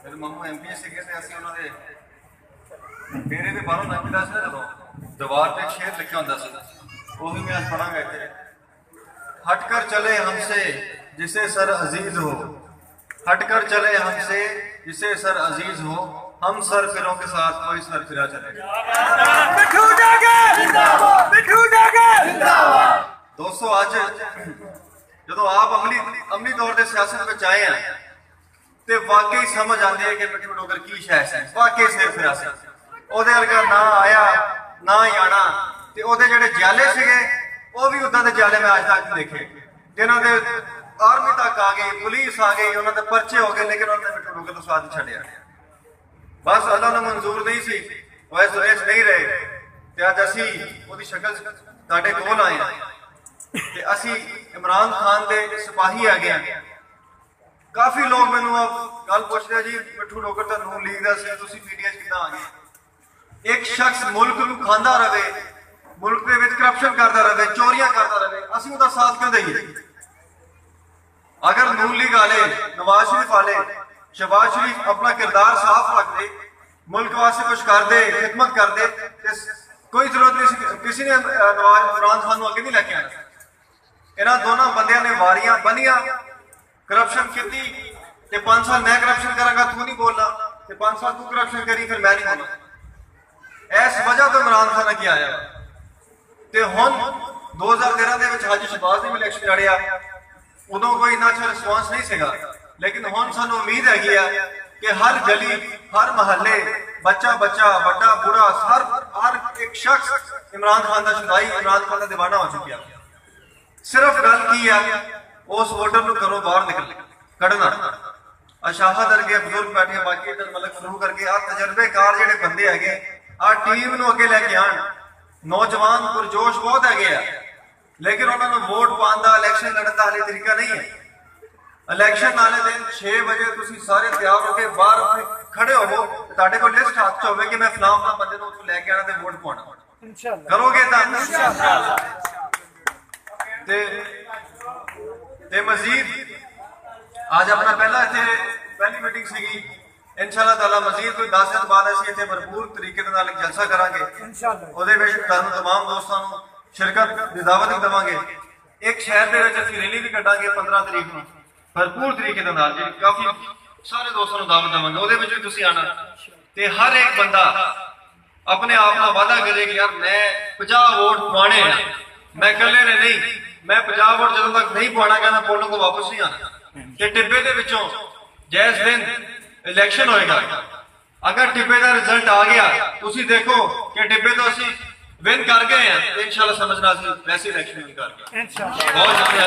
मेरे मामू MP ਸੀਗੇ ਤੇ ਅਸੀਂ ਉਹਨਾਂ ਦੇ ਡੇਰੇ ਦੇ ਬਾਹਰੋਂ ਲੰਘਦਾ ਸੀ ਜਦੋਂ ਦੀਵਾਰ ਤੇ ਸ਼ੇਰ ਲਿਖਿਆ ਹੁੰਦਾ ਸੀ ਉਹ ਵੀ ਮੈਂ ਅੱਜ ਪੜਾਂਗਾ ਇੱਥੇ हटकर चले हमसे जिसे सर अजीज हो हटकर चले हमसे जिसे सर अजीज हो हम सर फिरों के साथ कोई सर फिरा चले दोस्तों आज जो आप अमली तौर पर सियासत में आए हैं तो वाकई समझ आती है कि मिठू डोगर की शै है वाकई सिर फिरा से ਉਹਦੇ ਵਰਗਾ ਨਾ आया ना ही आना ਤੇ ਉਹਦੇ ਜਿਹੜੇ ਜਾਲੇ ਸੀਗੇ ਉਹ ਵੀ ਉਦਾਂ ਦੇ ਜਾਲੇ मैं आज तक देखे जिन्हों के आर्मी तक आ गई पुलिस आ गई उन्होंने परचे हो गए लेकिन उन्होंने मिठू डोगर तो साथ छड़िया बस अल्लाह ने मंजूर नहीं सी वो इस रेस नहीं रहे ते अज असी ओदी शक्ल तुहाडे कोल आए ते असी इमरान खान दे सिपाही आ गए काफी लोग मैनू गल पुछदे जी मिठू डोगर तो नून लीग दा सी तुसीं मीडिया च किदां आ गए एक शख्स मुल्क नूं खांदा रहे मुल्क के विच करप्शन करता रहे चोरियां करता रहे असं उसका साथ क्यों दईए अगर नून लीग वाले नवाज शरीफ वाले शहबाज शरीफ अपना किरदार साफ रख दे मुल्क वास्ते कुछ कर दे खिदमत कर दे कोई जरूरत नहीं किसी ने इमरान खान अगे नहीं लैके आना इन्होंने दोनों बंदियां ने वारियां बनिया करप्शन की 5 साल मैं करप्शन करांगा तू नहीं बोलना 5 साल तू करप्शन करी फिर मैं नहीं बोलना इस वजह तो इमरान खान अगे आया ਤੇ ਹੁਣ 2013 ਦੇ ਵਿੱਚ ਹਾਜੀ ਸ਼ਹਬਾਜ਼ ਨੇ ਇਲੈਕਸ਼ਨ ਲੜਿਆ ਉਦੋਂ ਕੋਈ ਇੰਨਾ ਅੱਛਾ ਰਿਸਪਾਂਸ ਨਹੀਂ ਸੀਗਾ ਲੇਕਿਨ ਹੁਣ ਸਾਨੂੰ ਉਮੀਦ ਹੈਗੀ ਆ ਕਿ ਹਰ ਗਲੀ ਹਰ ਮਹੱਲੇ ਬੱਚਾ ਵੱਡਾ ਬੁੜਾ ਹਰ ਇੱਕ ਸ਼ਖਸ ਇਮਰਾਨ ਖਾਨ ਦਾ ਸ਼ੁਦਾਈ ਇਮਰਾਨ ਖਾਨ ਦਾ دیਵਾਨਾ ਹੋ ਚੁੱਕਿਆ ਸਿਰਫ ਗੱਲ ਕੀ ਆ ਉਸ ਵੋਟਰ ਨੂੰ ਘਰੋਂ ਬਾਹਰ ਕੱਢਣਾ ਅਸ਼ਾਹਦ ਵਰਗੇ ਬਜ਼ੁਰਗ ਬੈਠੇ ਬਾਕੀ ਇਧਰ ਮਲਕ ਫਰੂ ਕਰਕੇ ਆ ਤਜਰਬੇਕਾਰ ਜਿਹੜੇ ਬੰਦੇ ਹੈਗੇ ਆ ਟੀਮ ਨੂੰ ਅੱਗੇ ਲੈ ਕੇ ਆਣ नौजवान पुरजोश बहुत है लेकिन उन्होंने वोट पाने का इलेक्शन लड़ने का हाले तरीका नहीं है इलेक्शन वाले दिन 6 बजे तुम सारे तैयार होकर बाहर खड़े हो तुहाडे कोल लिस्ट हाथ च होवे कि मैं फलां बंदे को उत्थों लैके आना ते वोट पाना इंशाअल्लाह करोगे ते मजीद आज अपना पहली मीटिंग सीगी इंशाअल्लाह ताला मजीद कोई 10 दिन बाद असीं इत्थे भरपूर तरीके दे नाल जलसा करांगे इंशाअल्लाह ਉਹਦੇ ਵਿੱਚ ਤੁਹਾਨੂੰ तमाम ਦੋਸਤਾਂ ਨੂੰ शिरकत ਦੀ ਦਾਵਤ ਦੇਵਾਂਗੇ ਇੱਕ ਸ਼ਹਿਰ ਦੇ ਵਿੱਚ ਅਸੀਂ ਰੈਲੀ ਵੀ ਕੱਢਾਂਗੇ 15 ਤਰੀਕ ਨੂੰ ਭਰਪੂਰ ਤਰੀਕੇ ਦੇ ਨਾਲ ਜਿਹੜੀ ਕਾਫੀ ਸਾਰੇ ਦੋਸਤਾਂ ਨੂੰ ਦਾਵਤ ਦੇਵਾਂਗੇ ਉਹਦੇ ਵਿੱਚ ਵੀ ਤੁਸੀਂ ਆਣਾ ਤੇ ਹਰ ਇੱਕ ਬੰਦਾ ਆਪਣੇ ਆਪ ਨਾਲ ਵਾਅਦਾ ਕਰੇ ਕਿ ਯਾਰ ਮੈਂ 50 ਵੋਟ ਪਾਣੇ ਆ ਮੈਂ ਇਕੱਲੇ ਨੇ ਨਹੀਂ ਮੈਂ 50 ਵੋਟ ਜਦੋਂ ਤੱਕ ਨਹੀਂ ਪਾਣਾਗਾ ਨਾ ਪੋਲਿੰਗ ਤੋਂ ਵਾਪਸ ਨਹੀਂ ਆਣਾ ਤੇ ਟਿੱਬੇ ਦੇ ਵਿੱਚੋਂ ਜੈਸ ਦਿਨ इलेक्शन होएगा अगर टिब्बे का रिजल्ट आ गया तुसी देखो कि टिब्बे तो असी विन कर गए हैं तो इंशाल्लाह समझना वैसे इलेक्शन विन कर गए इंशाल्लाह बहुत शुक्रिया।